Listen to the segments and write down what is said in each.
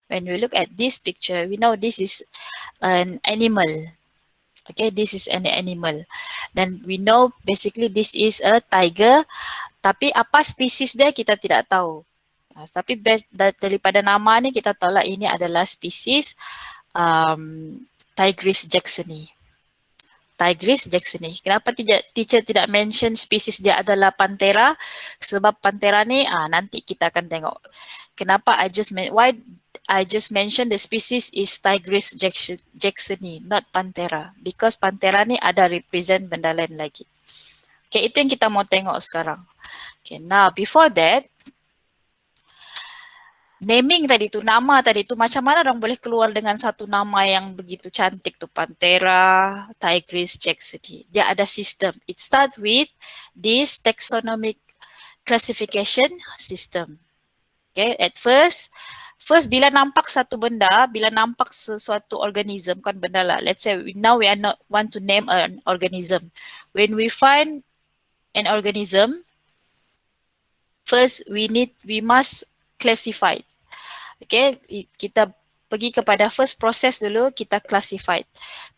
When we look at this picture, we know this is an animal. Okay, this is an animal. Dan we know basically this is a tiger. Tapi apa spesies dia kita tidak tahu. Tapi daripada nama ni kita tahu lah ini adalah spesies Tigris jacksoni. Tigris jacksoni. Kenapa teacher tidak mention spesies dia adalah Panthera? Sebab Panthera ni nanti kita akan tengok. Kenapa why I just mention the species is Tigris jacksoni, not Panthera. Because Panthera ni ada represent benda lain lagi. Okay, itu yang kita mau tengok sekarang. Okay, now before that, naming tadi tu, nama tadi tu, macam mana orang boleh keluar dengan satu nama yang begitu cantik tu, Panthera, Tigris jacksoni. Dia ada sistem. It starts with this taxonomic classification system. Okay, at first bila nampak satu benda, bila nampak sesuatu organism, kan benda lah. Let's say now we are not want to name an organism. When we find an organism, first we must classify. Okay, kita pergi kepada first process dulu, kita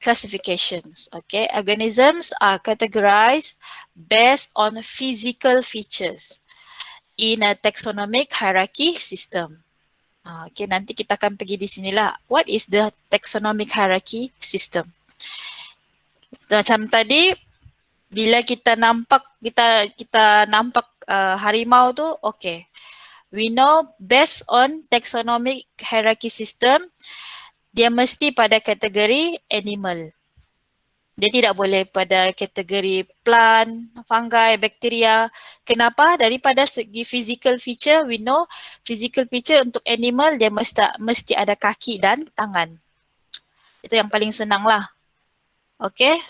classifications. Okay, organisms are categorized based on physical features in a taxonomic hierarchy system. Okay, nanti kita akan pergi di sinilah. What is the taxonomic hierarchy system? Macam tadi, bila kita nampak harimau tu, okay. We know based on taxonomic hierarchy system, dia mesti pada kategori animal. Dia tidak boleh pada kategori plant, fungi, bakteria. Kenapa? Daripada segi physical feature, we know physical feature untuk animal dia mesti ada kaki dan tangan. Itu yang paling senang lah. Okay?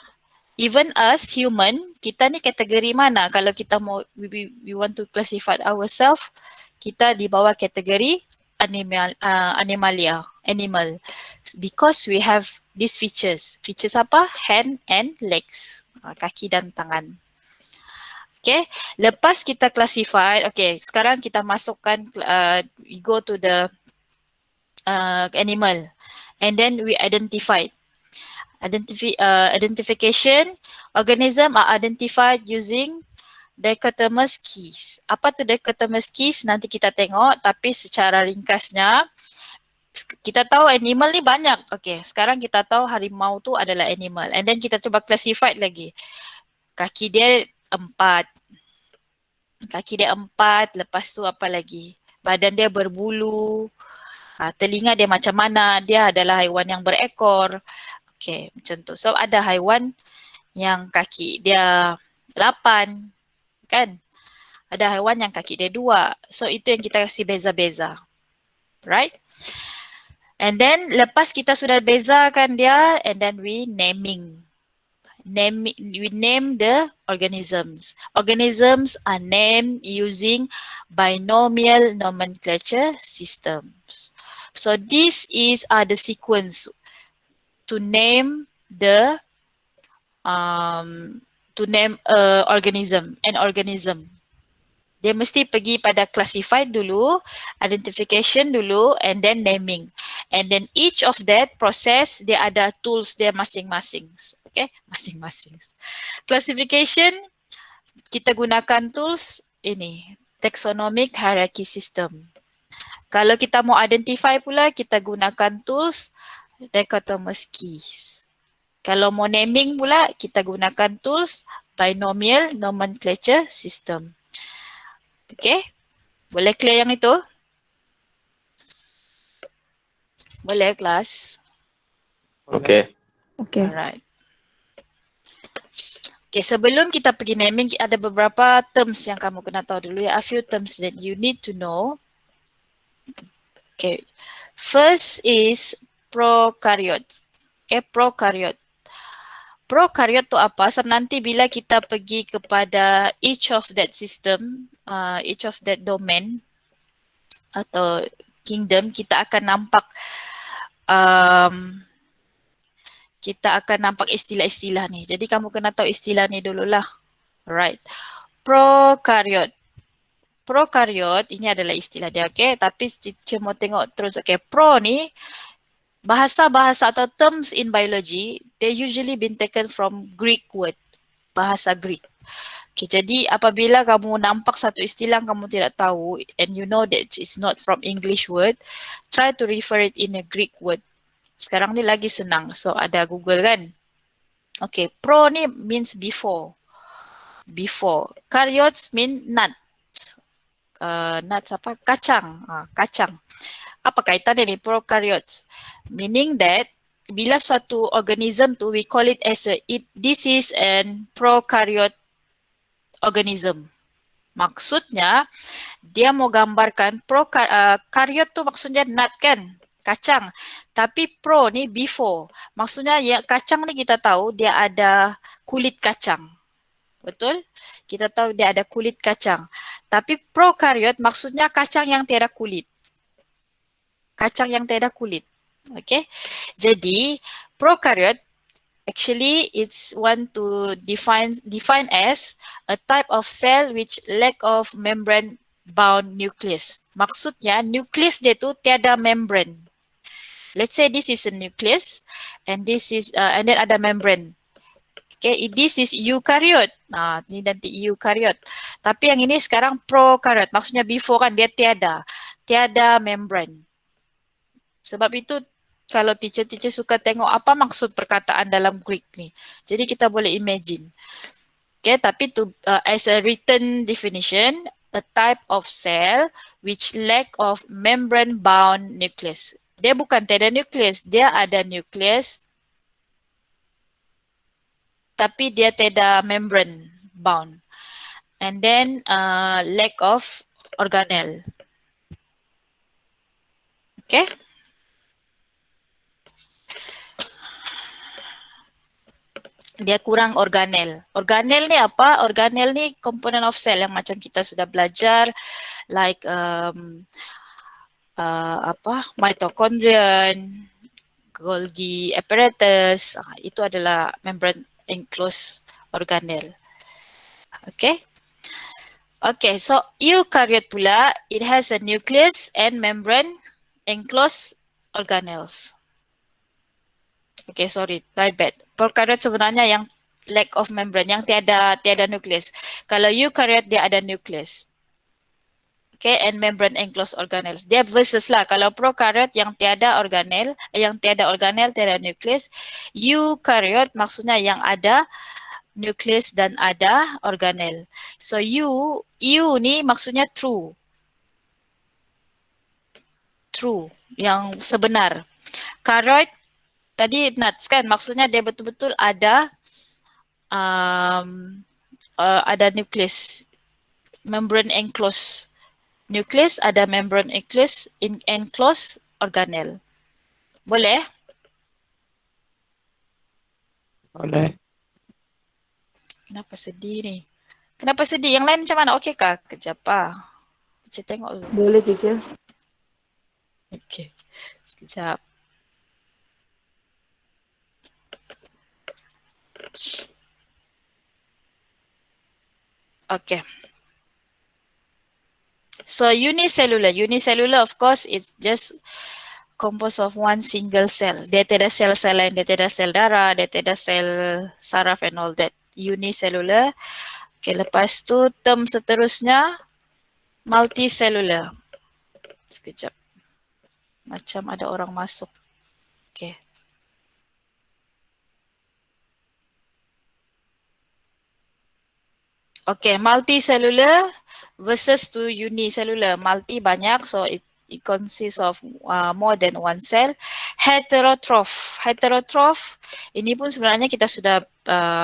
Even us human, kita ni kategori mana? Kalau kita mau we want to classify ourselves, kita di bawah kategori animal, because we have these features. Features apa? Hand and legs, kaki dan tangan. Okay, lepas kita classify, okay, sekarang kita masukkan, we go to the animal, and then we identify. Identification, organism are identified using dichotomous keys. Apa tu dichotomous keys? Nanti kita tengok, tapi secara ringkasnya, kita tahu animal ni banyak. Okay, sekarang kita tahu harimau tu adalah animal. And then kita cuba classify lagi. Kaki dia 4. Lepas tu apa lagi? Badan dia berbulu. Telinga dia macam mana? Dia adalah haiwan yang berekor. Okay, macam tu. So ada haiwan yang kaki dia 8. Kan? Ada haiwan yang kaki dia 2. So itu yang kita kasih beza-beza. Right? And then lepas kita sudah bezakan dia, and then we name the organisms. Organisms are named using binomial nomenclature systems. So this is the sequence to name the an organism. Dia mesti pergi pada classify dulu, identification dulu, and then naming. And then each of that process, dia ada tools dia masing-masing. Okay, masing-masing. Classification, kita gunakan tools ini, taxonomic hierarchy system. Kalau kita mau identify pula, kita gunakan tools dichotomous keys. Kalau mau naming pula, kita gunakan tools binomial nomenclature system. Okay? Boleh clear yang itu? Boleh kelas? Okay. Okay. Alright. Okay, sebelum kita pergi naming, ada beberapa terms yang kamu kena tahu dulu. A few terms that you need to know. Okay. First is prokaryote. Okay, prokaryote. Prokaryote tu apa? Sebab nanti bila kita pergi kepada each of that system, each of that domain atau kingdom, kita akan nampak istilah-istilah ni. Jadi kamu kena tahu istilah ni dululah. Alright. Prokaryote. Prokaryot, ini adalah istilah dia, okay? Tapi teacher mau tengok terus, okay? Pro ni, bahasa-bahasa atau terms in biology, they usually been taken from Greek word, bahasa Greek. Okay, jadi apabila kamu nampak satu istilah kamu tidak tahu and you know that it's not from English word, try to refer it in a Greek word. Sekarang ni lagi senang, so ada Google kan? Okay, pro ni means before. Before. Karyots mean nuts. Nuts apa? Kacang. Kacang. Apa kaitannya ni prokaryotes? Meaning that bila suatu organism tu we call it as this is an prokaryote organism. Maksudnya dia mau gambarkan karyot tu maksudnya nut kan? Kacang. Tapi pro ni before. Maksudnya ya kacang ni kita tahu dia ada kulit kacang. Betul? Kita tahu dia ada kulit kacang. Tapi prokaryot maksudnya kacang yang tiada kulit. Kacang yang tiada kulit. Okay. Jadi, prokaryote actually it's one to define as a type of cell which lack of membrane bound nucleus. Maksudnya nucleus dia tu tiada membrane. Let's say this is a nucleus and this is and then ada membrane. Okay, this is eukaryote. Nah, ini nanti eukaryote. Tapi yang ini sekarang prokaryote. Maksudnya before kan dia tiada membrane. Sebab itu kalau teacher suka tengok apa maksud perkataan dalam Greek ni. Jadi kita boleh imagine. Okay, tapi tu as a written definition, a type of cell which lack of membrane bound nucleus. Dia bukan tiada nucleus, dia ada nucleus tapi dia tiada membrane bound. And then lack of organelle. Okay? Dia kurang organel. Organel ni apa? Organel ni component of cell yang macam kita sudah belajar, like mitochondrion, Golgi apparatus. Itu adalah membrane enclosed organelle. Okay. Okay, so eukaryote pula, it has a nucleus and membrane enclosed organelles. Okay, sorry, my bad. Prokaryote sebenarnya yang lack of membrane, yang tiada nucleus. Kalau eukaryote dia ada nucleus. Okay, and membrane enclosed organelles. Dia versus lah. Kalau prokaryote yang tiada organelle, tiada nucleus. Eukaryote maksudnya yang ada nucleus dan ada organelle. So eu ni maksudnya true. True, yang sebenar. Karyote tadi nuts kan, maksudnya dia betul-betul ada nucleus, membrane enclosed nucleus, ada membrane enclosed organelle. Boleh? Boleh. Kenapa sedih ni? Kenapa sedih? Yang lain macam mana? Okey kah? Kejap lah. Teacher tengok dulu. Boleh, teacher. Okey. Sekejap. Okay. So unicellular of course it's just composed of one single cell. Dia tiada sel lain, dia tiada sel darah, dia tiada sel saraf and all that. Unicellular. Okay, lepas tu term seterusnya multicellular. Sekejap. Macam ada orang masuk. Okay. Okay, multicellular versus to unicellular. Multi banyak, so it consists of more than one cell. Heterotroph. Heterotroph, ini pun sebenarnya kita sudah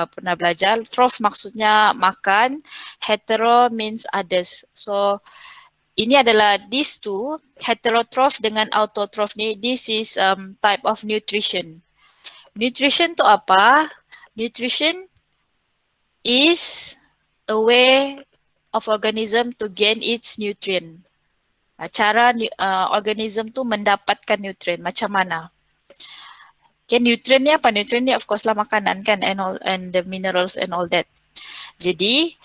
pernah belajar. Troph maksudnya makan. Hetero means others. So, ini adalah these two, heterotroph dengan autotroph ni, this is type of nutrition. Nutrition tu apa? Nutrition is a way of organism to gain its nutrient. Cara organism tu mendapatkan nutrient macam mana? Okay, nutrient ni apa? Nutrient ni of course lah makanan kan, and the minerals and all that. Jadi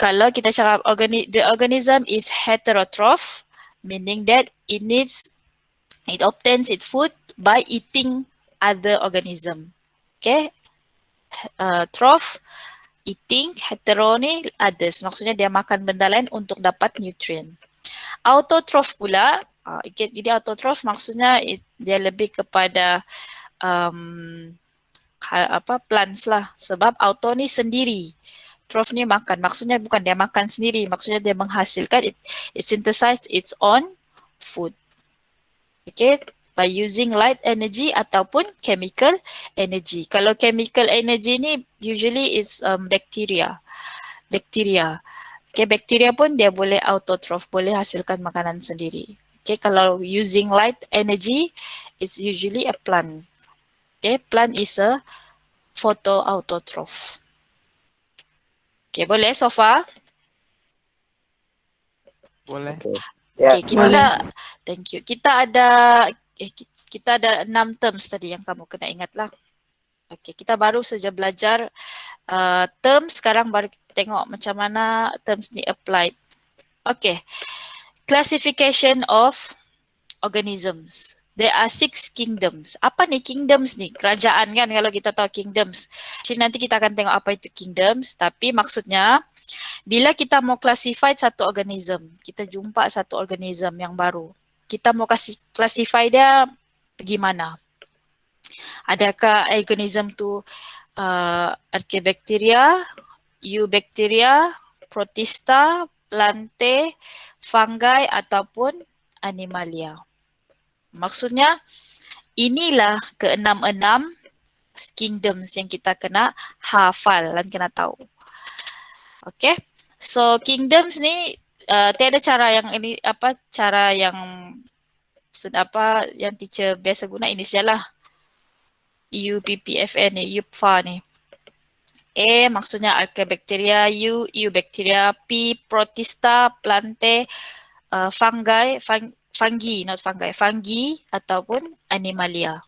kalau kita cakap the organism is heterotroph, meaning that it obtains its food by eating other organism. Okay, troph, eating, hetero ni others, maksudnya dia makan benda lain untuk dapat nutrient. Autotroph pula, jadi autotroph maksudnya dia lebih kepada plants lah, sebab auto ni sendiri. Troph ni makan, maksudnya bukan dia makan sendiri, maksudnya dia menghasilkan, it synthesize its own food. Okay, by using light energy ataupun chemical energy. Kalau chemical energy ni usually it's bacteria. Okay, bacteria pun dia boleh autotroph, boleh hasilkan makanan sendiri. Okay, kalau using light energy, it's usually a plant. Okay, plant is a photoautotroph. Okay, boleh so far? Boleh. Ya, Okay, thank you. Kita ada 6 terms tadi yang kamu kena ingat lah. Okay, kita baru saja belajar terms, sekarang baru kita tengok macam mana terms ni applied. Okay, classification of organisms. There are 6 kingdoms. Apa ni kingdoms ni? Kerajaan kan kalau kita tahu kingdoms. Jadi nanti kita akan tengok apa itu kingdoms. Tapi maksudnya bila kita mau classify satu organism, kita jumpa satu organism yang baru. Kita mau kasih classify dia bagaimana? Adakah organism tu Archaebacteria, Eubacteria, Protista, Plantae, Fungi ataupun Animalia? Maksudnya inilah ke-6 kingdoms yang kita kena hafal dan kena tahu. Okay, so kingdoms ni tiada cara yang ini cara yang teacher biasa guna ini sajalah. UPPFN ni, UPFA ni. A maksudnya Archaebacteria, Eubacteria, P Protista, Plantae, fungi ataupun Animalia.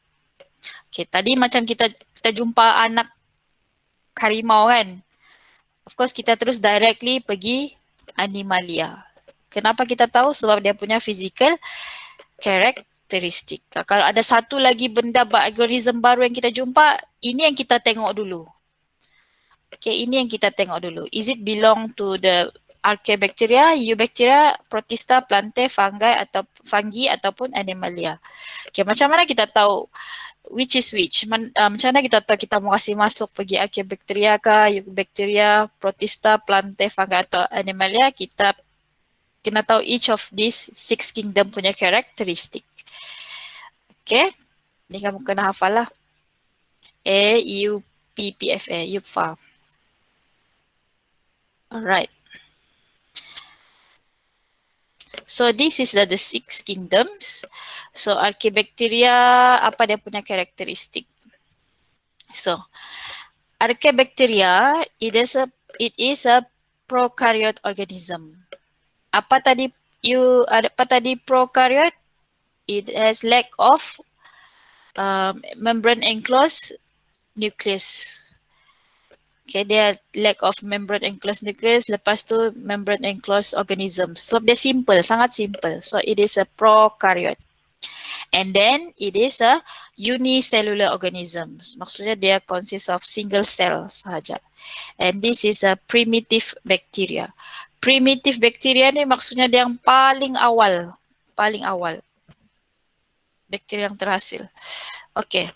Okay, tadi macam kita jumpa anak harimau kan. Of course kita terus directly pergi Animalia. Kenapa kita tahu? Sebab dia punya physical characteristic. Kalau ada satu lagi benda organism baru yang kita jumpa, ini yang kita tengok dulu. Okay, ini yang kita tengok dulu. Is it belong to the Archaebacteria, Eubacteria, Protista, Plantae, fungi ataupun Animalia? Okay, macam mana kita tahu which is which? Macam mana kita tahu kita mau kasih masuk pergi Archaebacteria ke, Eubacteria, Protista, Plantae, fungi atau Animalia? Kita kena tahu each of these 6 kingdom punya karakteristik. Okay, ni kamu kena hafal lah. A, U, P, P, F, A, UPFA. Alright. So this is the 6 kingdoms. So Archaebacteria, apa dia punya karakteristik? So Archaebacteria, it is a prokaryote organism. Apa tadi prokaryote? It has lack of membrane enclosed nucleus. Okay, dia lack of membrane enclosed nucleus, lepas tu membrane enclosed organism. So dia simple, sangat simple. So it is a prokaryote. And then it is a unicellular organism. Maksudnya dia consists of single cell sahaja. And this is a primitive bacteria. Primitive bacteria ni maksudnya dia yang paling awal. Bakteria yang terhasil. Okay.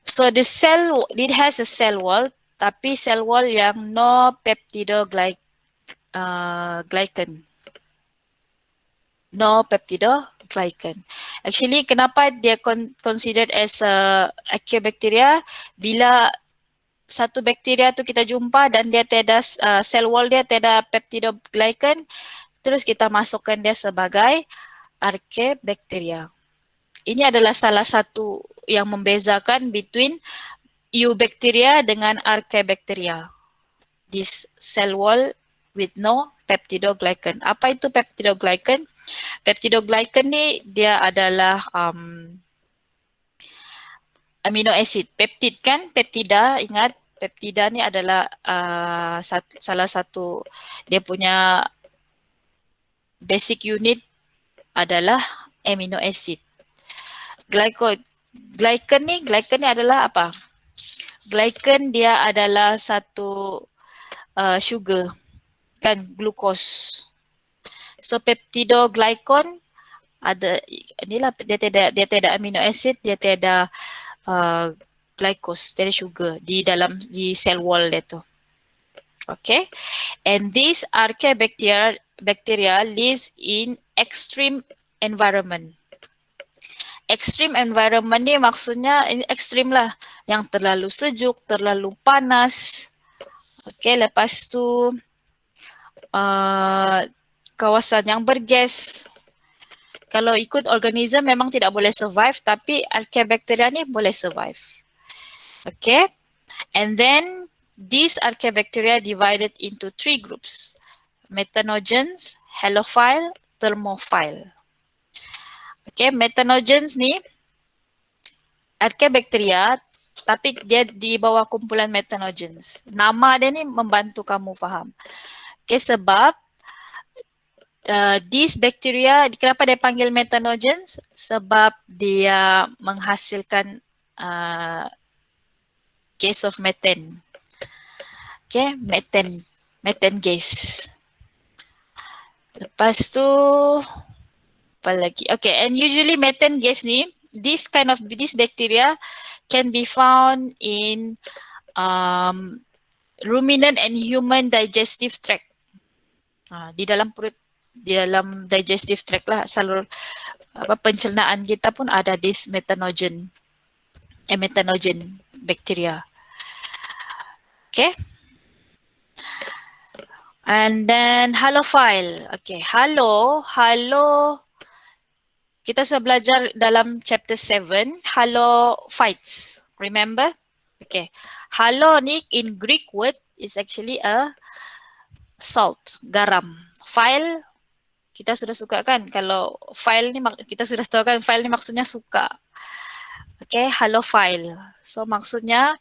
So the cell, it has a cell wall, tapi cell wall yang no peptidoglycan. No peptidoglycan. Actually, kenapa dia considered as a Archaebacteria? Bila satu bakteria tu kita jumpa dan dia tiada cell wall dia tiada peptidoglycan, terus kita masukkan dia sebagai Archaebacteria. Ini adalah salah satu yang membezakan between Eubacteria dengan Archaebacteria. This cell wall with no peptidoglycan. Apa itu peptidoglycan? Peptidoglycan ni dia adalah amino acid. Peptid kan? Peptida, ingat Peptida ni adalah salah satu dia punya basic unit adalah amino acid. Glycan ni adalah apa? Glycan dia adalah satu sugar, kan, glukos. So peptidoglycan ada inilah dia tiada amino acid, dia tiada glycose, tiada sugar di cell wall dia tu. Okay, and these archaebacteria lives in extreme environment. Extreme environment ni maksudnya ekstrim lah, yang terlalu sejuk, terlalu panas. Okay, lepas tu kawasan yang bergas. Kalau ikut organism memang tidak boleh survive, tapi archaebacteria ni boleh survive. Okay, and then these archaebacteria divided into 3 groups: methanogens, halophile, thermophile. Okay, methanogens ni archaebacteria tapi dia di bawah kumpulan methanogens. Nama dia ni membantu kamu faham. Okay, sebab these bacteria, kenapa dia panggil methanogens? Sebab dia menghasilkan gas of methane. Okay, methane gas. Lepas tu apa lagi? Okay, and usually methane gas ni, this bacteria can be found in ruminant and human digestive tract. Di dalam perut, di dalam digestive tract lah, salur pencernaan kita pun ada this methanogen bacteria. Okay. And then halophile. Okay, halo kita sudah belajar dalam chapter 7, halophytes. Remember? Okay. Halo ni in Greek word is actually a salt, garam. Phile kita sudah suka kan? Kalau phile ni kita sudah tahu kan, phile ni maksudnya suka. Okay, halophile. So maksudnya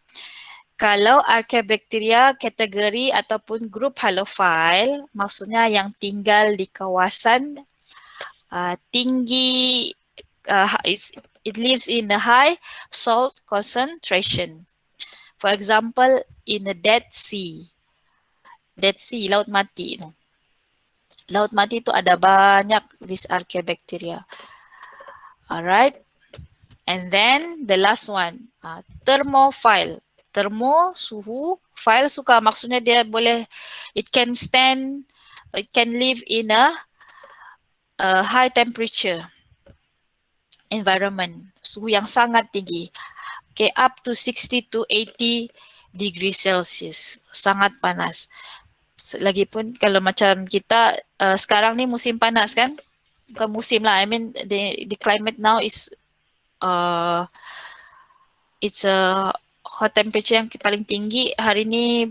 kalau archaebacteria kategori ataupun grup halophile, maksudnya yang tinggal di kawasan tinggi, it lives in a high salt concentration. For example, in the Dead Sea. Dead Sea, Laut Mati. Laut Mati itu ada banyak this archaebacteria. Alright. And then the last one, thermophile. Thermo, suhu, phile, suka. Maksudnya dia boleh, it can live in a high temperature environment. Suhu yang sangat tinggi. Okay, up to 60 to 80 degrees Celsius. Sangat panas. Lagipun kalau macam kita sekarang ni musim panas kan? Bukan musim lah, I mean the climate now is it's a hot temperature yang paling tinggi hari ni,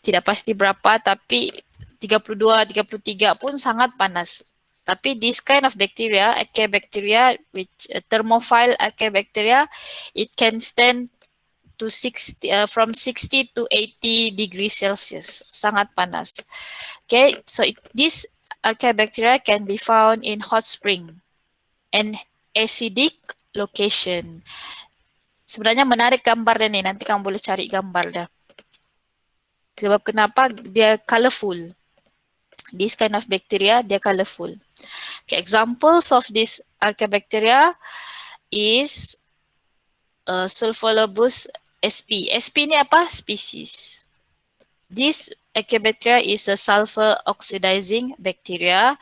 tidak pasti berapa, tapi 32, 33 pun sangat panas. Tapi this kind of bacteria, archaebacteria, which thermophile archaebacteria, it can stand to from 60 to 80 degrees Celsius. Sangat panas. Okay, so this archaebacteria can be found in hot spring and acidic location. Sebenarnya menarik gambar dia ni, nanti kamu boleh cari gambar dia. Sebab kenapa dia colorful. This kind of bacteria, dia colorful. Okay, examples of this archaebacteria is Sulfolobus sp. Sp ni apa? Species. This archaebacteria is a sulfur oxidizing bacteria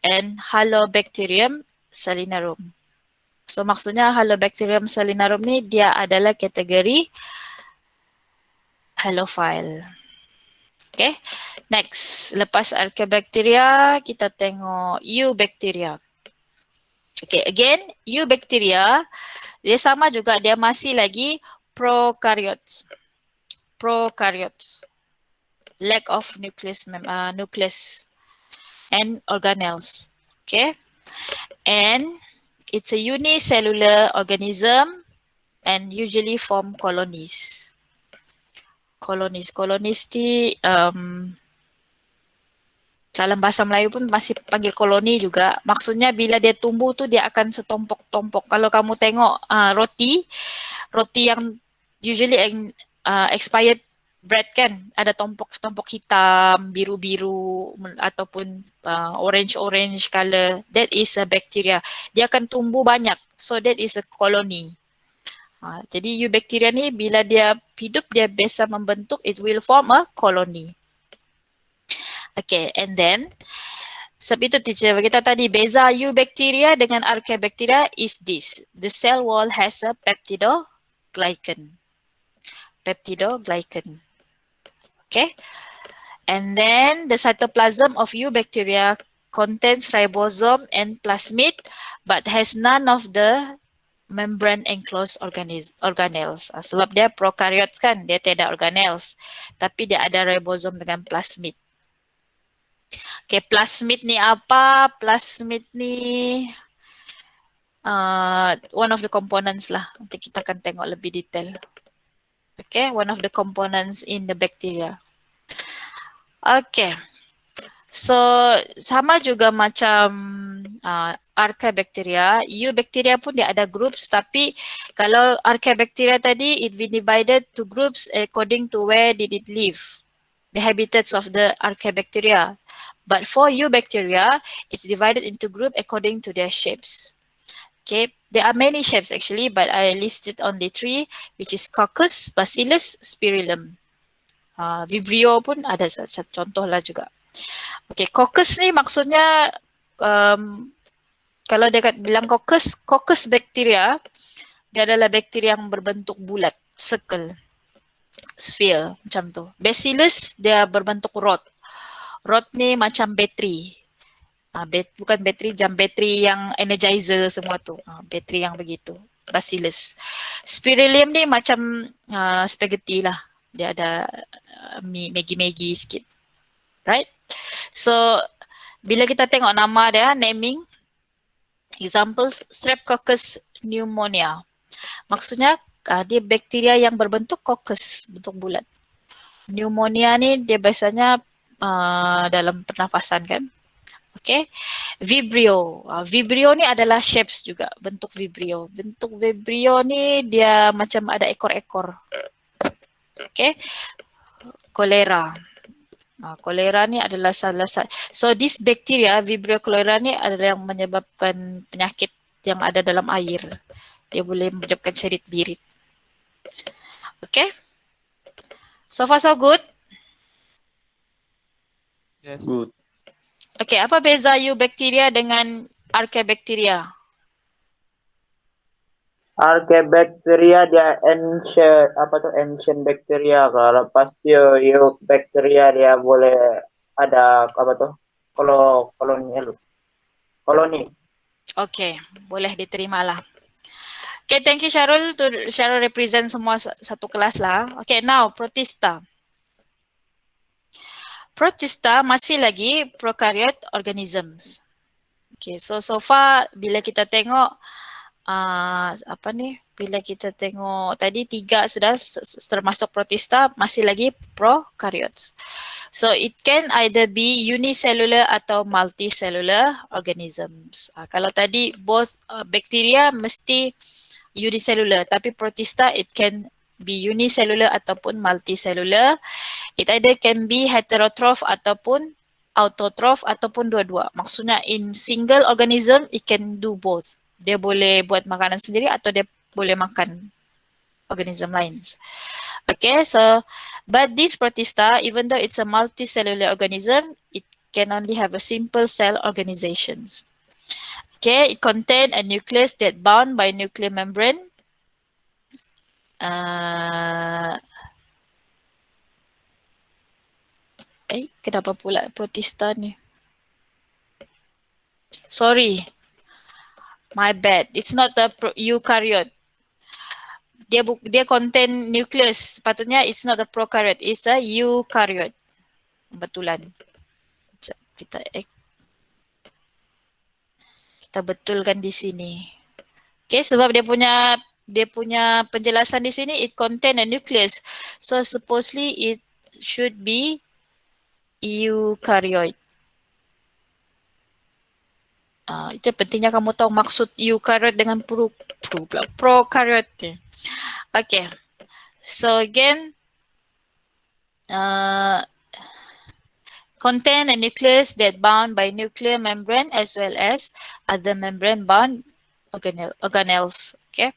and Halobacterium salinarum. So maksudnya Halobacterium salinarum ni dia adalah kategori halophile. Okay, next. Lepas archaebacteria, kita tengok eubacteria. Okay, again, eubacteria, dia sama juga, dia masih lagi prokaryotes. Prokaryotes. Lack of nucleus and organelles. Okay, and it's a unicellular organism and usually form colonies. Kolonis. Kolonis ni dalam bahasa Melayu pun masih panggil koloni juga. Maksudnya bila dia tumbuh tu dia akan setompok-tompok. Kalau kamu tengok roti yang usually expired bread kan, ada tompok-tompok hitam, biru-biru ataupun orange-orange color. That is a bacteria. Dia akan tumbuh banyak. So that is a colony. Jadi eubacteria ni bila dia hidup dia biasa membentuk, it will form a colony. Okay, and then sebab itu teacher beritahu tadi beza eubacteria dengan archaebacteria is this. The cell wall has a peptidoglycan. Peptidoglycan. Okay. And then the cytoplasm of eubacteria contains ribosome and plasmid but has none of the membrane enclosed organelles. Sebab dia prokaryote kan, dia tidak organelles. Tapi dia ada ribosome dengan plasmid. Okay, plasmid ni apa? Plasmid ni one of the components lah. Nanti kita akan tengok lebih detail. Okay, one of the components in the bacteria. Okay. So, sama juga macam archaebacteria, eubacteria pun dia ada groups, tapi kalau archaebacteria tadi, it been divided to groups according to where did it live, the habitats of the archaebacteria. But for eubacteria, it's divided into group according to their shapes. Okay, there are many shapes actually, but I listed only 3, which is Coccus, Bacillus, Spirillum. Vibrio pun ada contoh lah juga. Okay, Coccus ni maksudnya kalau dia bilang Coccus bacteria, dia adalah bakteria yang berbentuk bulat, circle, sphere macam tu. Bacillus dia berbentuk rod. Rod ni macam bateri. Bukan bateri jam, bateri yang energizer semua tu. Bateri yang begitu. Bacillus. Spirillum ni macam spaghetti lah. Dia ada Maggi sikit. Right? So, bila kita tengok nama dia, naming, examples, Streptococcus pneumonia. Maksudnya, dia bakteria yang berbentuk coccus, bentuk bulat. Pneumonia ni dia biasanya dalam pernafasan kan. Okay. Vibrio. Vibrio ni adalah shapes juga, bentuk vibrio. Bentuk vibrio ni dia macam ada ekor-ekor. Okay. Kolera. Kolera ni adalah salah satu. So this bacteria, Vibrio cholera ni adalah yang menyebabkan penyakit yang ada dalam air. Dia boleh menyebabkan cerit-birit. Okay. So far so good? Yes. Good. Okay, apa beza eubacteria dengan archaebacteria? Archaebacteria dia ancient bacteria. Kalau pasti eubacteria dia boleh ada koloni. Okay, boleh diterima lah. Okay, thank you Syarul. Syarul represent semua satu kelas lah. Okay, now Protista. Protista masih lagi prokaryote organisms. Okay, so far bila kita tengok bila kita tengok tadi 3 sudah termasuk Protista, masih lagi prokaryotes. So it can either be unicellular atau multicellular organisms. Kalau tadi both bacteria mesti unicellular, tapi Protista it can be unicellular ataupun multicellular. It either can be heterotroph ataupun autotroph ataupun dua-dua. Maksudnya in single organism it can do both. Dia boleh buat makanan sendiri atau dia boleh makan organism lain. Okay, so but this Protista, even though it's a multicellular organism, it can only have a simple cell organizations. Okay, it contain a nucleus that bound by nuclear membrane. Kenapa pula Protista ni? Sorry. My bad. It's not a eukaryote. Dia contain nucleus. Sepatutnya it's not a prokaryote. It's a eukaryote. Kebetulan. Kita betulkan di sini. Okay, sebab dia punya dia punya penjelasan di sini, it contain a nucleus. So supposedly it should be eukaryoid. Itu pentingnya kamu tahu maksud eukaryoid dengan prokaryoid. Okay. So again, contain a nucleus that bound by nuclear membrane as well as other membrane bound organelles. Okay.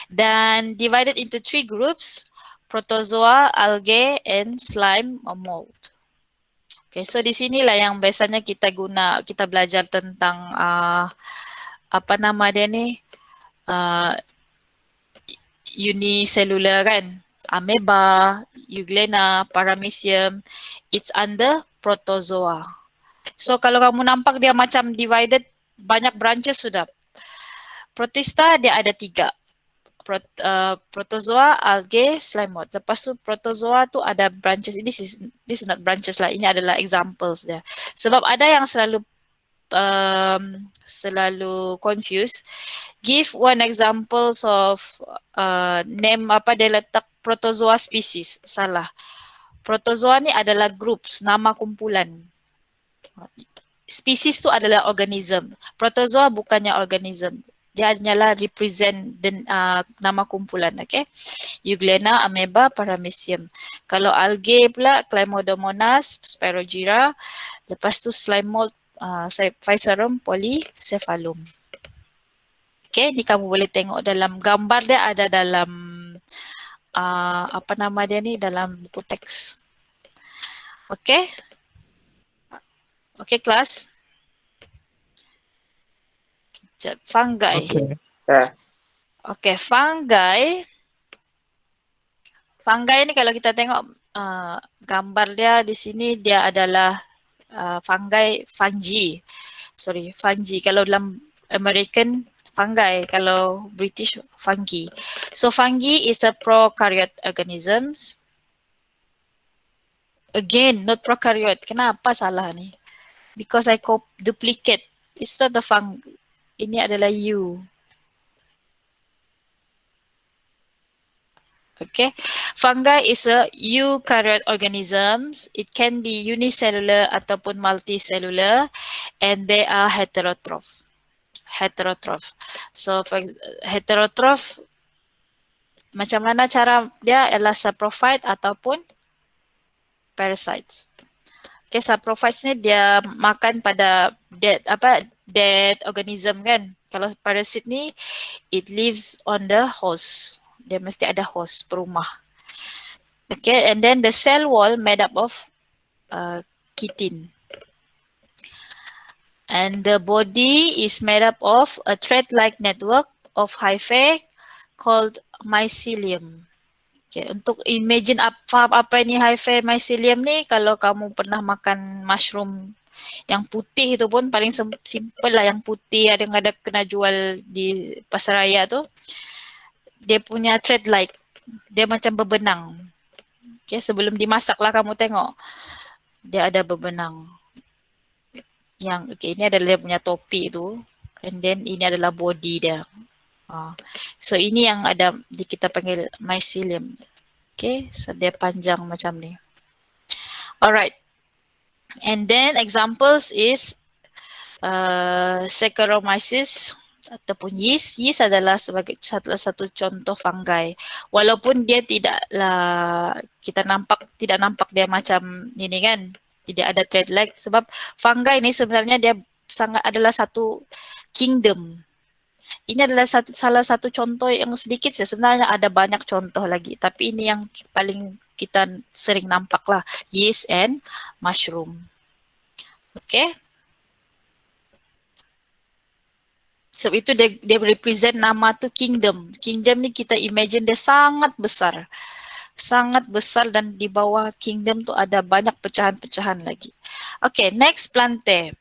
Dan divided into 3 groups, protozoa, algae, and slime or mold. Okay, so di sinilah yang biasanya kita belajar tentang apa nama dia ni, unicellular kan, amoeba, euglena, paramecium, it's under protozoa. So kalau kamu nampak dia macam divided, banyak branches sudah. Protista dia ada 3. Protozoa, algae, slime mold. Lepas tu protozoa tu ada branches. This is not branches lah. Ini adalah examples dia. Sebab ada yang selalu confused. Give one examples of name apa dia letak protozoa species. Salah. Protozoa ni adalah groups, nama kumpulan. Species tu adalah organism. Protozoa bukannya organism. Dia hanyalah represent nama kumpulan, okay? Euglena, amoeba, paramecium. Kalau algae pula, Chlamydomonas, Spirogyra. Lepas tu slime mold, Physarum, Polycephalum. Okay, ni kamu boleh tengok dalam gambar dia ada dalam apa nama dia ni, dalam buku teks. Okay? Okay, kelas? Fungi. Okay, fungi. Fungi ni kalau kita tengok gambar dia di sini, dia adalah fungi. Kalau dalam American, fungi. Kalau British, fungi. So fungi is a prokaryote organisms. Again, not prokaryote. Kenapa salah ni? Because I duplicate. It's not the fungi. Ini adalah U. Okay. Fungi is a eukaryote organisms. It can be unicellular ataupun multicellular, and they are heterotroph. So for heterotroph, macam mana cara dia adalah saprophyte ataupun parasites. Okay, saprophytes ni dia makan pada dead organism kan. Kalau parasit ni, it lives on the host. Dia mesti ada host perumah. Okay, and then the cell wall made up of chitin. And the body is made up of a thread-like network of hyphae called mycelium. Okay, untuk imagine apa ini hyphae mycelium ni, kalau kamu pernah makan mushroom yang putih itu pun paling simple lah, yang putih yang ada kena jual di pasaraya tu. Dia punya thread-like, dia macam bebenang. Okay, sebelum dimasak lah kamu tengok, dia ada bebenang. Okay, ini adalah dia punya topi tu, and then ini adalah body dia. So ini yang ada kita panggil mycelium. Okay, so dia panjang macam ni. Alright. And then examples is Saccharomyces ataupun yeast. Yeast adalah sebagai salah satu contoh fungi. Walaupun dia tidak nampak dia macam ini kan. Tidak ada thread-like, sebab fungi ini sebenarnya dia adalah satu kingdom. Ini adalah salah satu contoh yang sedikit saja. Sebenarnya ada banyak contoh lagi, tapi ini yang paling kita sering nampak lah, yeast and mushroom. Okay. Sebab itu dia represent nama tu kingdom. Kingdom ni kita imagine dia sangat besar. Sangat besar, dan di bawah kingdom tu ada banyak pecahan-pecahan lagi. Okay, next Plantae.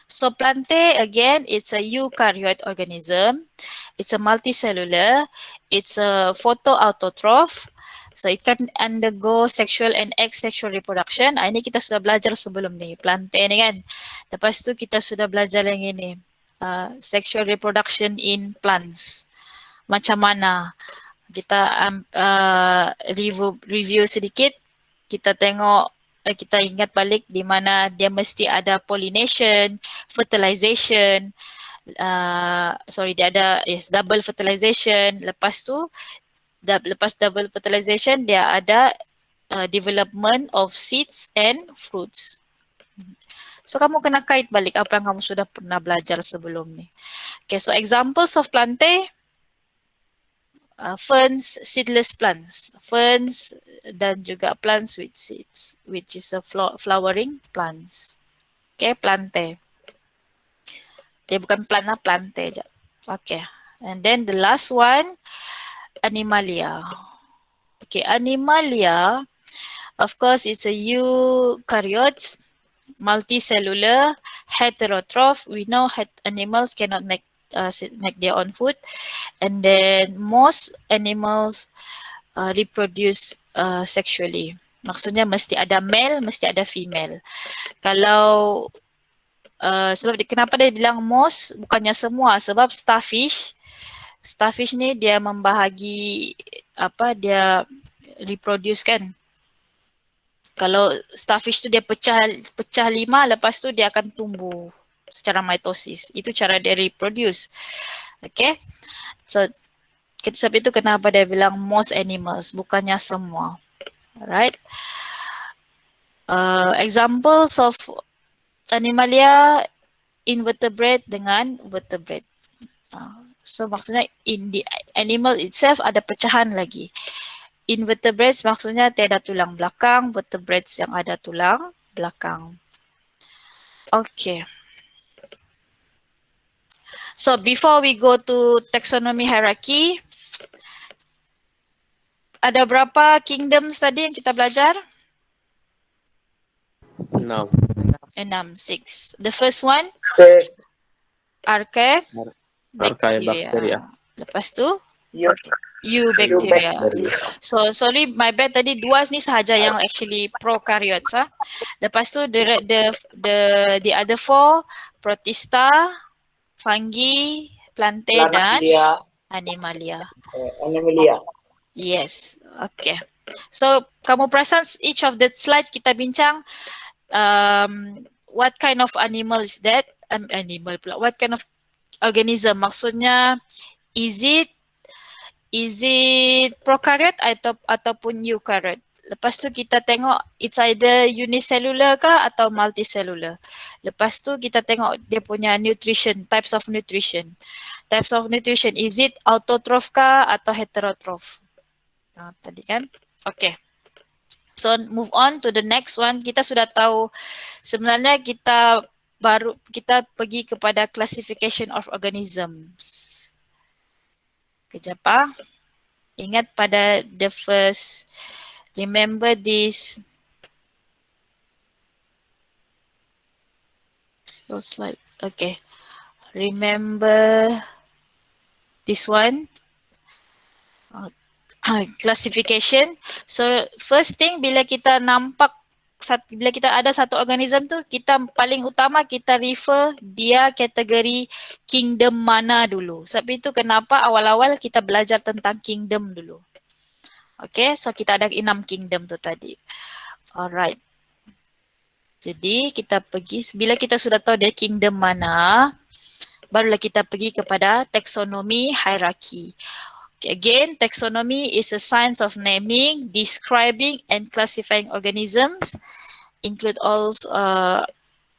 So Plantae again, it's a eukaryote organism. It's a multicellular. It's a photoautotroph. So it can undergo sexual and asexual reproduction. Ini kita sudah belajar sebelum ni, Plantae ni kan. Lepas tu kita sudah belajar yang ini, sexual reproduction in plants. macam mana. Kita review sedikit. Kita tengok, kita ingat balik di mana dia mesti ada pollination, fertilization, dia ada double fertilization. Lepas tu lepas double fertilization dia ada development of seeds and fruits. So kamu kena kait balik apa yang kamu sudah pernah belajar sebelum ni. Okay, so examples of plantae, ferns, seedless plants, ferns dan juga plants with seeds, which is a flowering plants. Okay, plantae. Dia bukan plant lah, plantae je. Okay, and then the last one, Animalia. Okay, Animalia, of course, it's a eukaryotes, multicellular, heterotroph. We know animals cannot make their own food, and then most animals reproduce sexually. Maksudnya mesti ada male, mesti ada female. Kalau sebab kenapa dia bilang most bukannya semua, sebab starfish ni dia membahagi dia reproduce kan. Kalau starfish tu dia pecah 5, lepas tu dia akan tumbuh secara mitosis. Itu cara dia reproduce. Okay. So sebab itu kenapa dia bilang most animals, bukannya semua. Alright. Examples of Animalia, invertebrate dengan vertebrate. So maksudnya in the animal itself ada pecahan lagi. Invertebrates maksudnya tiada tulang belakang, vertebrates yang ada tulang belakang. Okay. So before we go to taxonomy hierarchy, ada berapa kingdoms tadi yang kita belajar? 6. 6. The first one? Archaea Archaebacteria. Lepas tu? Eubacteria. So sorry, my bad tadi 2 ni sahaja yang actually prokaryotes. Lepas tu the other 4, Protista, Fungi, Plantae dan Animalia. Yes. Okay. So kamu perasan each of the slide kita bincang what kind of animal is that? Animal pula. What kind of organism? Maksudnya is it prokaryote ataupun eukaryote? Lepas tu kita tengok it's either unicellular ke atau multicellular. Lepas tu kita tengok dia punya nutrition, types of nutrition. Types of nutrition, is it autotroph ke atau heterotroph? Tadi kan? Okay. So move on to the next one. Kita sudah tahu sebenarnya kita pergi kepada classification of organisms. Kejap Ingat pada the first, remember this. So slide. Okay. Remember this one. Classification. So first thing bila kita ada satu organism tu, kita paling utama kita refer dia kategori kingdom mana dulu. Sebab itu kenapa awal-awal kita belajar tentang kingdom dulu. Okay, so kita ada 6 kingdom tu tadi. Alright. Jadi kita pergi, bila kita sudah tahu dia kingdom mana, barulah kita pergi kepada taxonomy hierarchy. Again, taxonomy is a science of naming, describing, and classifying organisms, include all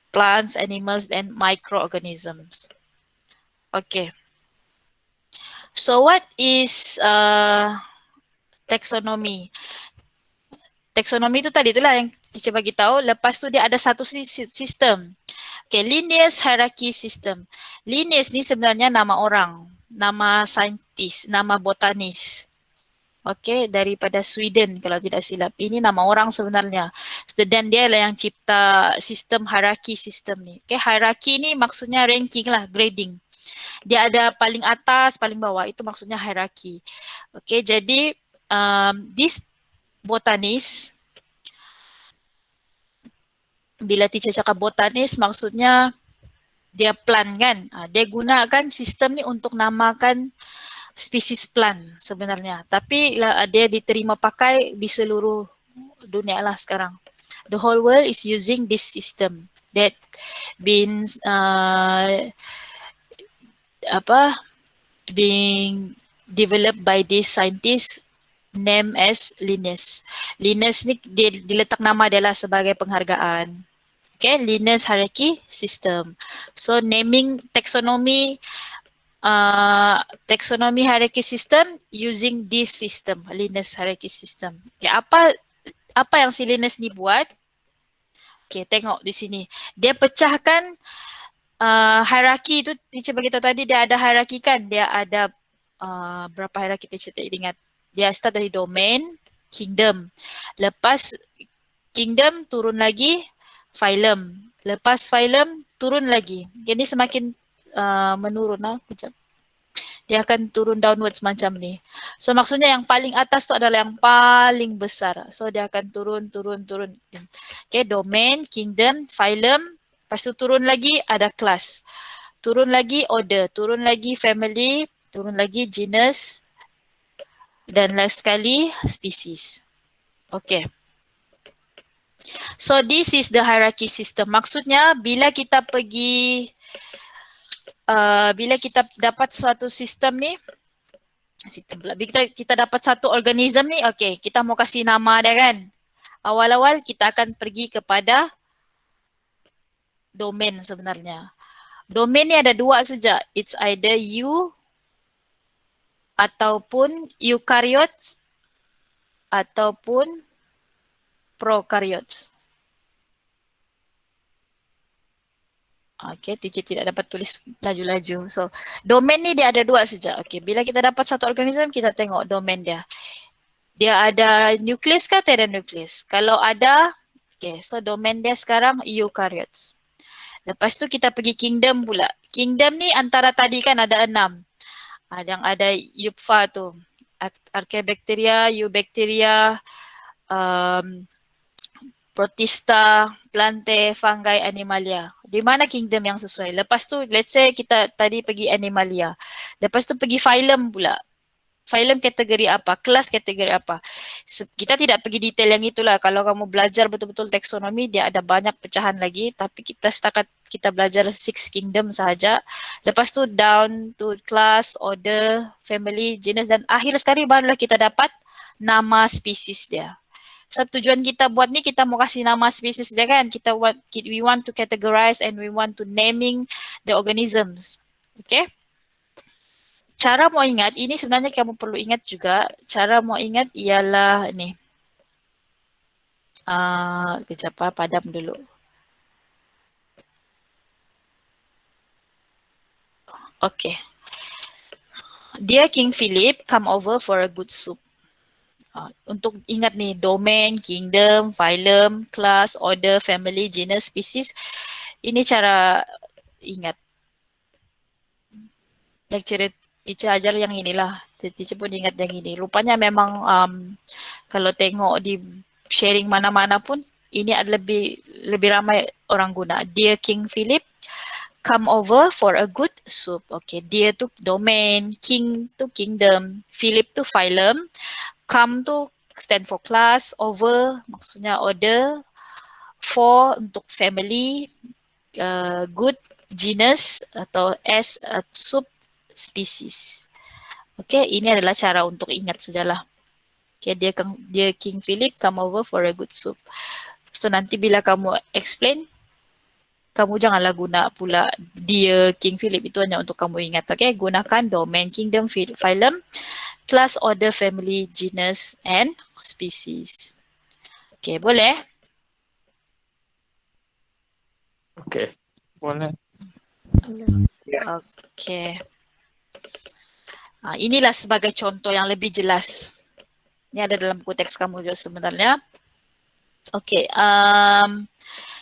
plants, animals, and microorganisms. Okay. So what is taxonomy? Taxonomy itu tadi itulah yang teacher bagi tahu. Lepas tu dia ada satu sistem. Okay, Linnaeus hierarchy system. Linnaeus ni sebenarnya nama orang, nama saintis, nama botanis. Okay, daripada Sweden kalau tidak silap. Ini nama orang sebenarnya. Dan dia lah yang cipta sistem hierarchy system ni. Okay, hierarchy ni maksudnya ranking lah, grading. Dia ada paling atas, paling bawah. Itu maksudnya hierarchy. Okay, jadi this botanis, bila teacher cakap botanis maksudnya dia plant kan. Dia gunakan sistem ni untuk namakan spesies plant sebenarnya. Tapi dia diterima pakai di seluruh dunia lah sekarang. The whole world is using this system that been being developed by this scientist named as Linnaeus. Linnaeus ni dia diletak nama dia lah sebagai penghargaan. Okay, Linnaeus hierarchy system. So naming taxonomy hierarchy system using this system, Linnaeus hierarchy system. Okay, apa yang si Linnaeus ni buat? Okay, tengok di sini. Dia pecahkan hierarki tu, teacher beritahu tadi dia ada hierarki kan? Dia ada berapa hierarki teacher tak ingat. Dia start dari domain, kingdom. Lepas kingdom turun lagi phylum. Lepas phylum turun lagi. Jadi semakin menurun lah. Kejap. Dia akan turun downwards macam ni. So maksudnya yang paling atas tu adalah yang paling besar. So dia akan turun. Okay, domain, kingdom, phylum. Lepas tu turun lagi ada class. Turun lagi order. Turun lagi family. Turun lagi genus. Dan last sekali species. Okay. So this is the hierarchy system. Maksudnya bila kita pergi bila kita dapat suatu sistem ni, bila kita dapat satu organism ni, okay, kita mau kasih nama dia kan. Awal-awal kita akan pergi kepada domain sebenarnya. Domain ni ada dua saja. It's either you ataupun eukaryotes ataupun prokaryotes. Okay, teacher tidak dapat tulis laju-laju. So, domain ni dia ada dua saja. Okay, bila kita dapat satu organism, kita tengok domain dia. Dia ada nukleus ke tidak ada nukleus? Kalau ada, okay, so domain dia sekarang eukaryotes. Lepas tu kita pergi kingdom pula. Kingdom ni antara tadi kan ada 6. Yang ada eupha tu. Archaebacteria, eubacteria, protista, plantae, fungi, animalia. Di mana kingdom yang sesuai? Lepas tu, let's say kita tadi pergi animalia. Lepas tu pergi phylum pula. Phylum kategori apa? Kelas kategori apa? Kita tidak pergi detail yang itulah. Kalau kamu belajar betul-betul taksonomi, dia ada banyak pecahan lagi. Tapi kita belajar 6 kingdom sahaja. Lepas tu down to class, order, family, genus dan akhir sekali barulah kita dapat nama spesies dia. So tujuan kita buat ni kita mau kasih nama spesies dia kan. We want to categorize and we want to naming the organisms. Okay? Cara mau ingat, ini sebenarnya kamu perlu ingat juga. Cara mau ingat ialah ni. Kejap padam dulu. Okay. Dear King Philip, come over for a good soup. Untuk ingat ni, domain, kingdom, phylum, class, order, family, genus, species. Ini cara ingat. Teacher ajar yang inilah. Teacher pun ingat yang ini. Rupanya memang kalau tengok di sharing mana-mana pun, ini ada lebih ramai orang guna. Dear King Philip, come over for a good soup. Okay, dear tu domain, king tu kingdom, Philip tu phylum, come tu stand for class, over maksudnya order, for untuk family, good genus atau s sub species. Okay, ini adalah cara untuk ingat sajalah. Okay, dia King Philip come over for a good soup. So nanti bila kamu explain, kamu janganlah guna pula dia King Philip, itu hanya untuk kamu ingat. Okay, gunakan domain, kingdom, phylum, class, order, family, genus, and species. Okay, boleh? Okay, boleh. Yes. Okay. Inilah sebagai contoh yang lebih jelas. Ini ada dalam buku teks kamu juga sebenarnya. Okay.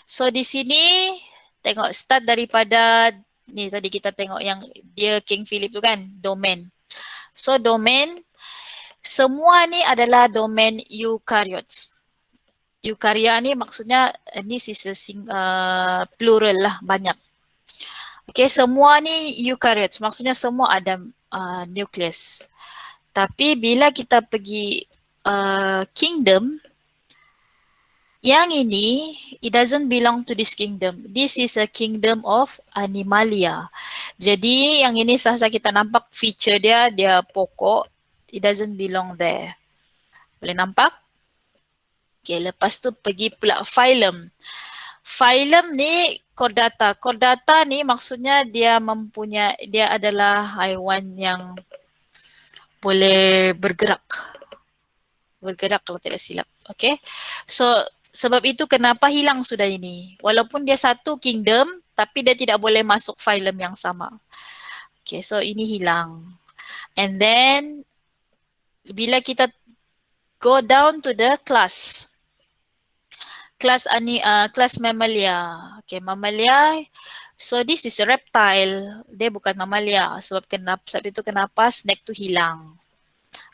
So di sini tengok start daripada ni tadi kita tengok yang dia King Philip tu kan, domain. So domain semua ni adalah domain eukaryotes. Eukarya ni maksudnya ni plural lah, banyak. Okay, semua ni eukaryotes. Maksudnya semua ada nucleus. Tapi bila kita pergi kingdom, yang ini, it doesn't belong to this kingdom. This is a kingdom of Animalia. Jadi yang ini sah-sah kita nampak feature dia, dia pokok. It doesn't belong there. Boleh nampak? Okay, lepas tu pergi pula phylum. Phylum ni chordata. Chordata ni maksudnya dia adalah haiwan yang boleh bergerak. Bergerak kalau tidak silap. Okay. So sebab itu kenapa hilang sudah ini. Walaupun dia satu kingdom, tapi dia tidak boleh masuk phylum yang sama. Okay, so ini hilang. And then, bila kita go down to the class. Class mammalia. Okay, mammalia. So this is a reptile. Dia bukan mammalia. Sebab itu kenapa snake tu hilang.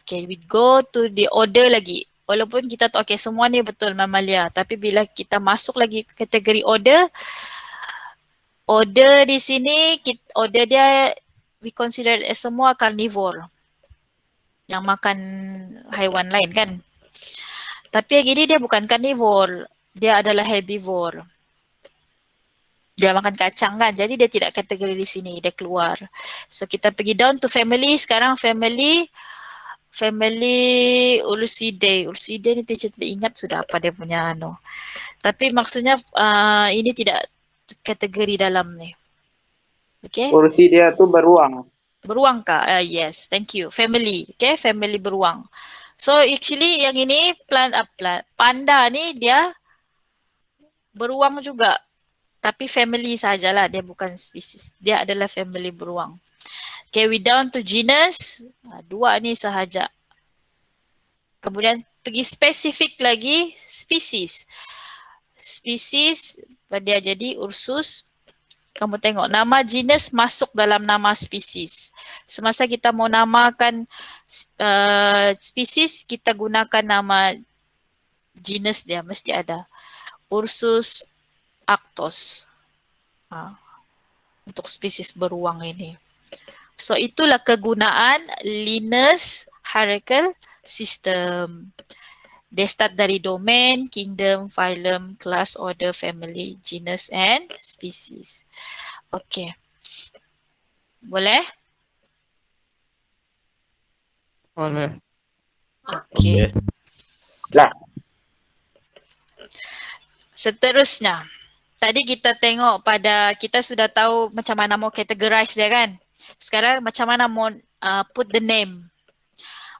Okay, we go to the order lagi. Walaupun kita tahu, okay, semua ni betul mammalia. Tapi bila kita masuk lagi ke kategori order di sini, order dia, we consider as semua carnivore. Yang makan haiwan lain kan. Tapi yang ini dia bukan carnivore. Dia adalah herbivore. Dia makan kacang kan. Jadi dia tidak kategori di sini. Dia keluar. So kita pergi down to family. Sekarang family Ursidae. Ursidae ni teacher tidak ingat sudah apa dia punya Tapi maksudnya ini tidak kategori dalam ni. Okay. Ursidae tu beruang. Beruang kah? Yes, thank you. Family. Okay, family beruang. So actually yang ini panda ni dia beruang juga. Tapi family sajalah. Dia bukan spesies. Dia adalah family beruang. Okay, we down to genus. Dua ni sahaja. Kemudian pergi spesifik lagi, spesies. Spesies dia jadi Ursus. Kamu tengok nama genus masuk dalam nama spesies. Semasa kita mau namakan spesies, kita gunakan nama genus dia. Mesti ada. Ursus arctos. Untuk spesies beruang ini. So itulah kegunaan Linus hierarchical system. Dia start dari domain, kingdom, phylum, class, order, family, genus and species. Okay. Boleh? Boleh. Okay. Lah. Seterusnya. Tadi kita tengok kita sudah tahu macam mana mau categorize dia kan. Sekarang macam mana mau put the name.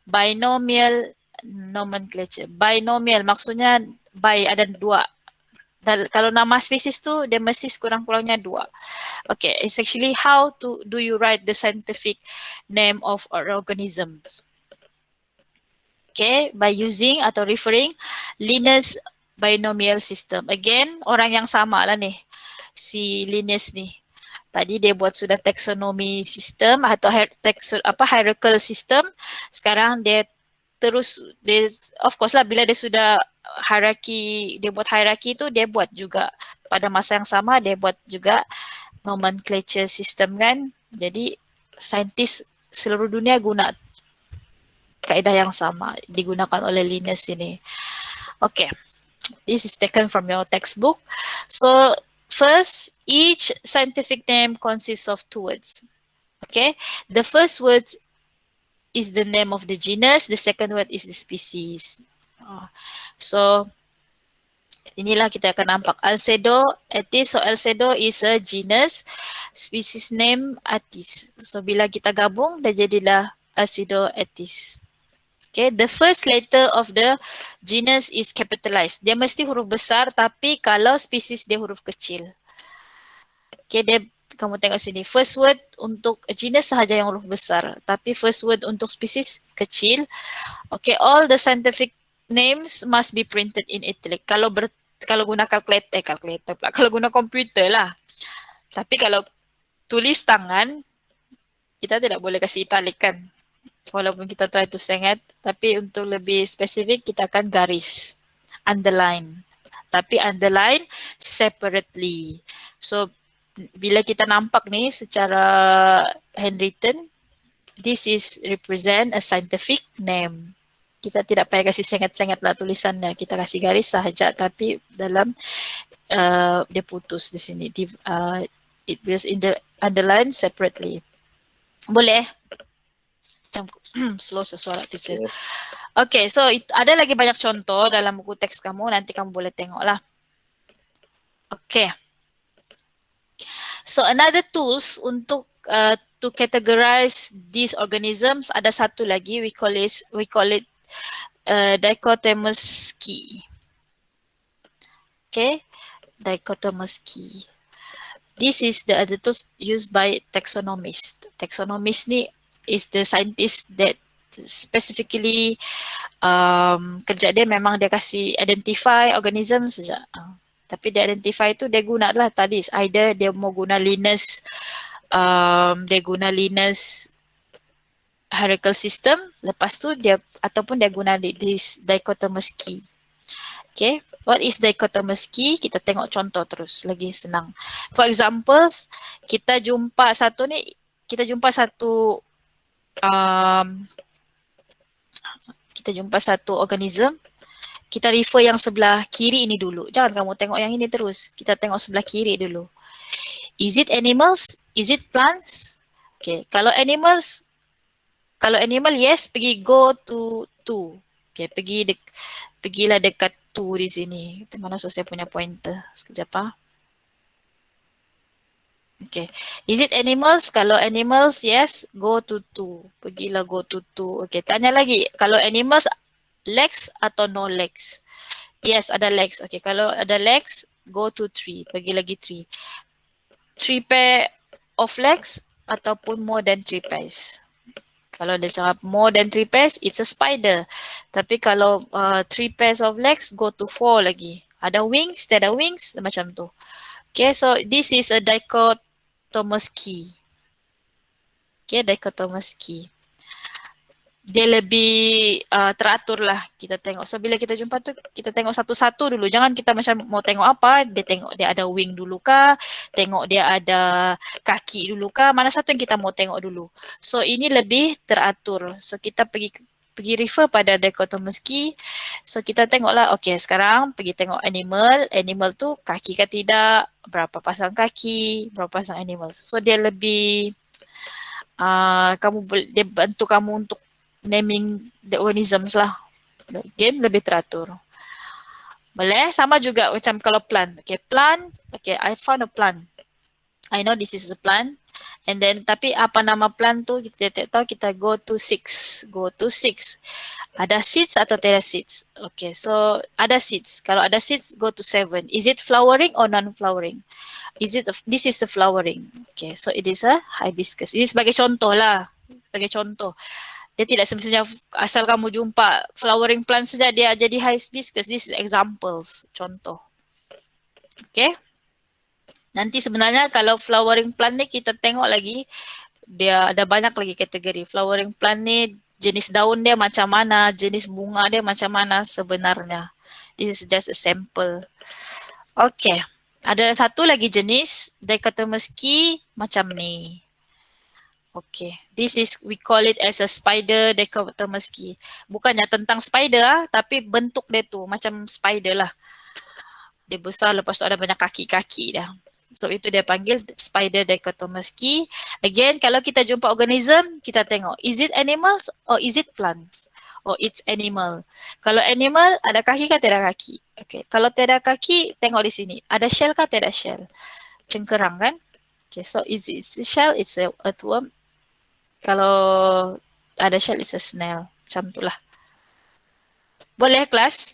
Binomial nomenclature. Binomial maksudnya ada dua. Kalau nama spesies tu dia mesti sekurang-kurangnya dua. Okay, it's actually how do you write the scientific name of organisms. Okay, by using atau referring Linus binomial system. Again, orang yang sama lah nih. Si Linus nih. Tadi dia buat sudah taxonomy system atau hierarchical system. Sekarang dia of course lah bila dia sudah dia buat hierarchy tu dia buat juga pada masa yang sama dia buat juga nomenclature system kan. Jadi saintis seluruh dunia guna kaedah yang sama digunakan oleh Linus ini. Okay. This is taken from your textbook. So first, each scientific name consists of two words. Okay, the first word is the name of the genus. The second word is the species. So inilah kita akan nampak Alcedo Atys. So Alcedo is a genus. Species name Atys. So bila kita gabung, dah jadilah Alcedo Atys. Okay, the first letter of the genus is capitalized. Dia mesti huruf besar, tapi kalau spesies dia huruf kecil. Okay, kamu tengok sini. First word untuk genus sahaja yang huruf besar, tapi first word untuk spesies kecil. Okay, all the scientific names must be printed in italic. Kalau guna kalkulator pula. Kalau guna komputer lah. Tapi kalau tulis tangan, kita tidak boleh kasih italic kan. Walaupun kita try to sangat, tapi untuk lebih spesifik kita akan garis, underline. Tapi underline separately. So bila kita nampak ni secara handwritten, this is represent a scientific name. Kita tidak payah kasih sangat-sangat lah tulisannya. Kita kasih garis sahaja, tapi dalam dia putus di sini. It was in the underline separately. Boleh? Macam slow suara teacher. Yes. Okay, so ada lagi banyak contoh dalam buku teks kamu. Nanti kamu boleh tengok lah. Okay. So another tools untuk to categorize these organisms, ada satu lagi, we call it dichotomous key. Okay, dichotomous key. This is the other tools used by taxonomists. Taxonomist ni is the scientist that specifically kerja dia memang dia kasih identify organism saja. Tapi dia identify tu dia guna lah tadi, either dia mau guna Linus hierarchical system, lepas tu dia ataupun dia guna this dichotomous key. Okay, what is dichotomous key? Kita tengok contoh terus, lagi senang. For example, kita jumpa satu organism. Kita refer yang sebelah kiri ini dulu. Jangan kamu tengok yang ini terus. Kita tengok sebelah kiri dulu. Is it animals? Is it plants? Okay, kalau animal yes, pergi go to 2. Okay, pergilah dekat 2 di sini. Mana saya punya pointer? Sekejap ah. Okay, is it animals? Kalau animals yes, go to 2. Pergilah go to 2. Okay, tanya lagi. Kalau animals legs atau no legs? Yes, ada legs. Okay, kalau ada legs, go to 3. Pergi lagi 3. 3 pair of legs ataupun more than 3 pairs. Kalau dia cakap more than 3 pairs, it's a spider. Tapi kalau 3 pairs of legs, go to 4 lagi. Ada wings, tiada wings, macam tu. Okay, so this is a dichotomous key. Okay, dichotomous key. Dia lebih teratur lah kita tengok. So bila kita jumpa tu, kita tengok satu-satu dulu. Jangan kita macam mau tengok apa, dia tengok dia ada wing dulu kah, tengok dia ada kaki dulu kah, mana satu yang kita mau tengok dulu. So ini lebih teratur. So kita pergi refer pada dichotomous key. So kita tengoklah, okay sekarang pergi tengok animal. Animal tu kaki ke tidak, berapa pasang kaki, berapa pasang animal. So dia lebih, dia bantu kamu untuk naming the organisms lah. Game lebih teratur. Boleh? Sama juga macam kalau plant. Okay, plant. Okay, I found a plant. I know this is a plant. And then, tapi apa nama plant tu kita tak tahu, kita go to 6. Go to 6. Ada seeds atau tidak seeds? Okay, so ada seeds. Kalau ada seeds, go to 7. Is it flowering or non-flowering? This is the flowering. Okay, so it is a hibiscus. Ini sebagai contoh lah. Sebagai contoh. Dia tidak semestinya asal kamu jumpa flowering plant saja dia jadi hibiscus. This is examples, contoh. Okay. Nanti sebenarnya kalau flowering plant ni kita tengok lagi, dia ada banyak lagi kategori. Flowering plant ni jenis daun dia macam mana, jenis bunga dia macam mana sebenarnya. This is just a sample. Okay. Ada satu lagi jenis dichotomous key macam ni. Okay, this is, we call it as a spider dichotomous key. Bukannya tentang spider tapi bentuk dia tu macam spider lah. Dia besar, lepas tu ada banyak kaki-kaki dah. So itu dia panggil spider dichotomous key. Again, kalau kita jumpa organism, kita tengok, is it animals or is it plants? Or it's animal. Kalau animal, ada kaki ke tidak kaki? Okay, kalau tidak kaki, tengok di sini. Ada shell ke tidak shell? Cengkerang kan? Okay, so is it shell? It's a earthworm. Kalau ada shell, it's a snail. Macam itulah. Boleh kelas?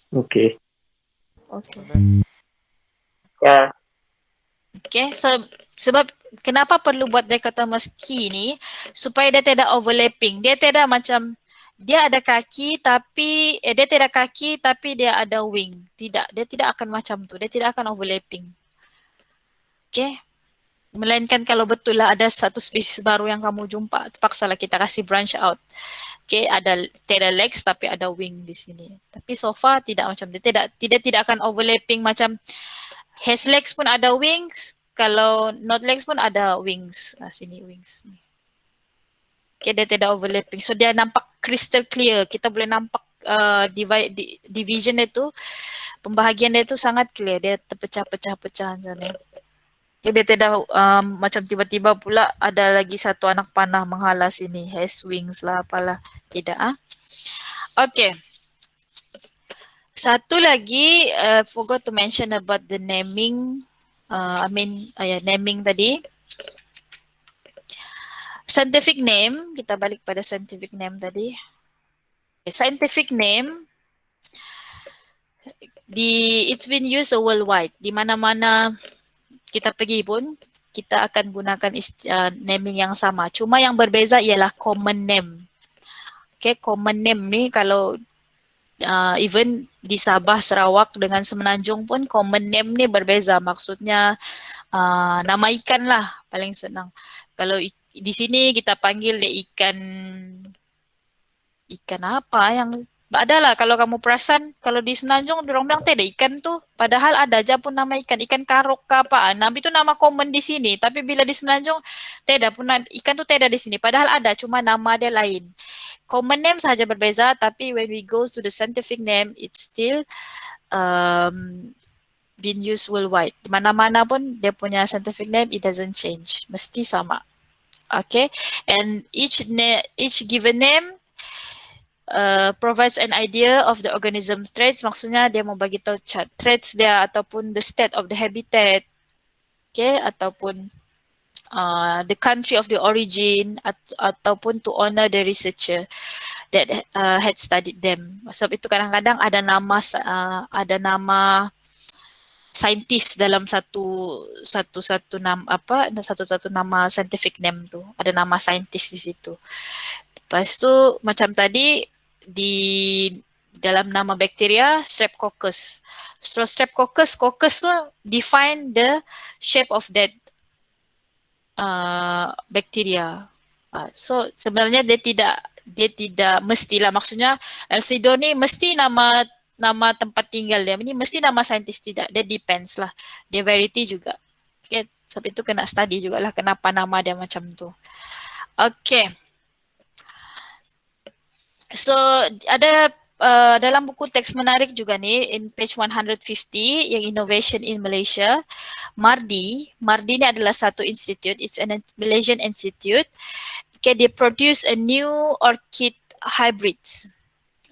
Okay. Okay. Ya. Okay, so sebab kenapa perlu buat dichotomous key ni? Supaya dia tidak overlapping. Dia tidak macam, dia ada kaki tapi, dia tidak kaki tapi dia ada wing. Tidak, dia tidak akan macam tu. Dia tidak akan overlapping. Okay. Melainkan kalau betul lah ada satu spesies baru yang kamu jumpa, terpaksalah kita kasih branch out. Okay, tidak legs tapi ada wing di sini. Tapi so far tidak macam dia. Tidak akan overlapping macam has legs pun ada wings, kalau not legs pun ada wings. Nah, sini wings. Okay, dia tidak overlapping. So dia nampak crystal clear. Kita boleh nampak division dia tu, pembahagian dia tu sangat clear. Dia terpecah-pecah-pecah macam ni. Okay, dia tidak macam tiba-tiba pula ada lagi satu anak panah menghala sini. Has wings lah apalah. Tidak. Okay. Satu lagi, forgot to mention about the naming. Naming tadi. Scientific name, kita balik pada scientific name tadi. Okay, scientific name, it's been used worldwide. Di mana-mana kita pergi pun, kita akan gunakan naming yang sama. Cuma yang berbeza ialah common name. Okay, common name ni kalau even di Sabah, Sarawak dengan Semenanjung pun common name ni berbeza. Maksudnya nama ikan lah paling senang. Kalau di sini kita panggil dia ikan apa yang adalah kalau kamu perasan kalau di Semenanjung orang bilang tiada ikan tu padahal ada aja pun nama ikan karok ke apaan. Nama itu nama common di sini tapi bila di Semenanjung tiada pun ikan tu tiada di sini padahal ada cuma nama dia lain. Common name sahaja berbeza tapi when we go to the scientific name it's still been used worldwide. Mana-mana pun dia punya scientific name it doesn't change. Mesti sama. Okay, and each given name provides an idea of the organism's traits. Maksudnya dia mau bagi tahu traits dia ataupun the state of the habitat, okay, ataupun the country of the origin ataupun to honor the researcher that had studied them. Sebab itu kadang-kadang ada nama saintis dalam satu nama scientific name tu. Ada nama saintis di situ. Lepas tu macam tadi di dalam nama bakteria Streptococcus. So Streptococcus tu define the shape of that bakteria. So sebenarnya dia tidak mestilah, maksudnya Alcido ni mesti nama tempat tinggal dia, ini mesti nama saintis, tidak, dia depends lah, dia variety juga. Okay, sebab itu kena study jugalah kenapa nama dia macam tu. Okay. So ada dalam buku teks menarik juga ni in page 150 yang Innovation in Malaysia. MARDI ni adalah satu institute, it's an Malaysian institute. Okay, they produce a new orchid hybrids.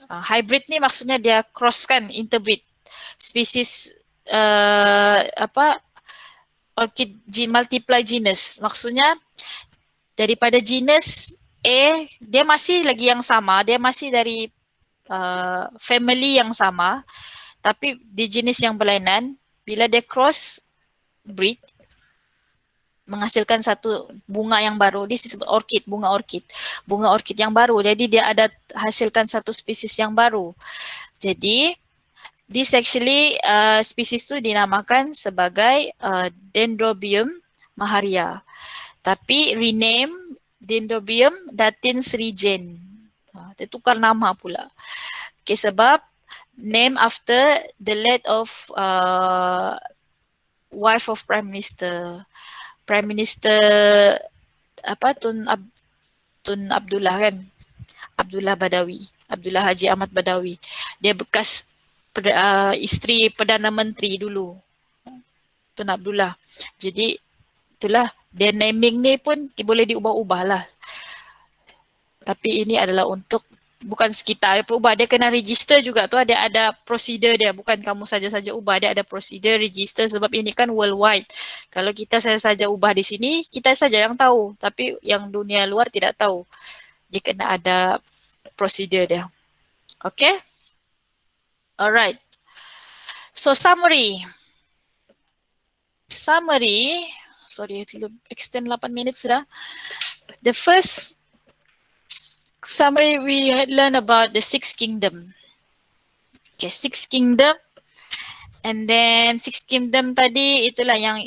Hybrid ni maksudnya dia crosskan, interbreed spesies orchid multiply genus. Maksudnya daripada genus A dia masih lagi yang sama, dia masih dari family yang sama tapi di jenis yang berlainan. Bila dia cross breed menghasilkan satu bunga yang baru. This is orchid, bunga orchid yang baru. Jadi dia ada hasilkan satu spesies yang baru. Jadi this actually spesies tu dinamakan sebagai Dendrobium maharia. Tapi rename Dendrobium datins regen. Dia tukar nama pula. Okay, sebab name after the late of wife of Prime Minister Tun Abdullah kan, Abdullah Haji Ahmad Badawi. Dia bekas isteri Perdana Menteri dulu, Tun Abdullah. Jadi itulah dia naming ni pun boleh diubah-ubah lah. Tapi ini adalah untuk bukan sekitar ubah, dia kena register juga tu, ada prosedur dia, bukan kamu saja-saja ubah, dia ada prosedur register sebab ini kan worldwide. Kalau kita saja ubah di sini, kita saja yang tahu, tapi yang dunia luar tidak tahu. Dia kena ada prosedur dia. Okay? Alright. So summary, sorry, extend 8 minit sudah. The first summary, we had learned about the Six Kingdom. Okay, Six Kingdom. And then Six Kingdom tadi itulah yang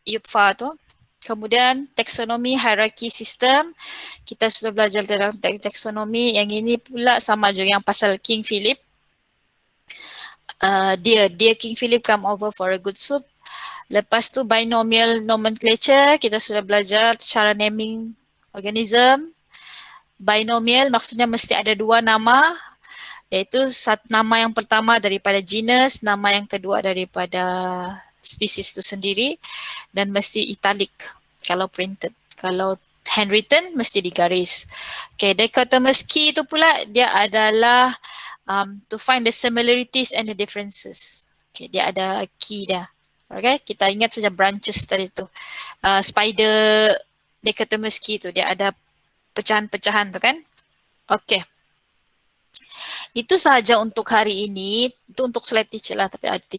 IUPFA tu. Kemudian taxonomy hierarchy system. Kita sudah belajar tentang taxonomy. Yang ini pula sama juga yang pasal King Philip. Dear King Philip, come over for a good soup. Lepas tu binomial nomenclature, kita sudah belajar cara naming organism. Binomial maksudnya mesti ada dua nama, iaitu nama yang pertama daripada genus, nama yang kedua daripada spesies itu sendiri, dan mesti italic kalau printed. Kalau handwritten mesti digaris. Okay, dichotomous key itu pula dia adalah to find the similarities and the differences. Okay, dia ada key dah. Okay, kita ingat saja branches tadi tu. Spider dichotomous key tu dia ada pecahan-pecahan tu kan. Okay. Itu sahaja untuk hari ini. Itu untuk slide teacher lah, tapi